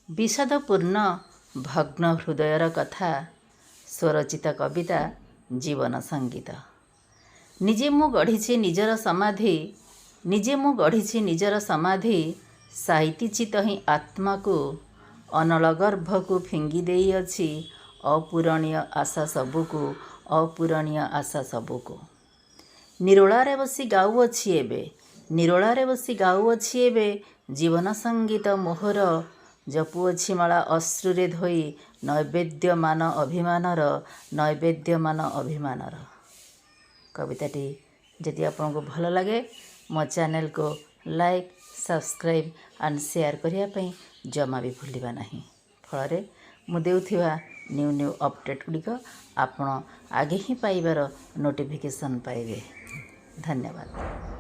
विषादपूर्ण भग्न हृदयर कथा स्वरचित कविता जीवन संगीत। निजे मु गढ़ी निजर समाधि निजे मु गढ़ी निजर समाधि साइतिछि तहि आत्मा को अनल गर्भ को फिंगी देई अछि अपूरणीय आशा सबुको अपूरणीय आशा सबुको। निरोलारे बसी गाउअछि एबे निरोलारे बसी गाउअछि एबे जीवन संगीत मोहर जपुअछि माला अश्रुरे धोई नैवेद्यमान अभिमानर नैवेद्यमान अभिमानर। कविताटी यदि आपको भल लगे मो चैनल को लाइक सब्सक्राइब एंड शेयर करने जमा भी भूलवा नहीं। फल मु देउथिबा न्यू न्यू अपडेट गुड़िक आपण आगे ही पाइबार नोटिफिकेशन पाइबे। धन्यवाद।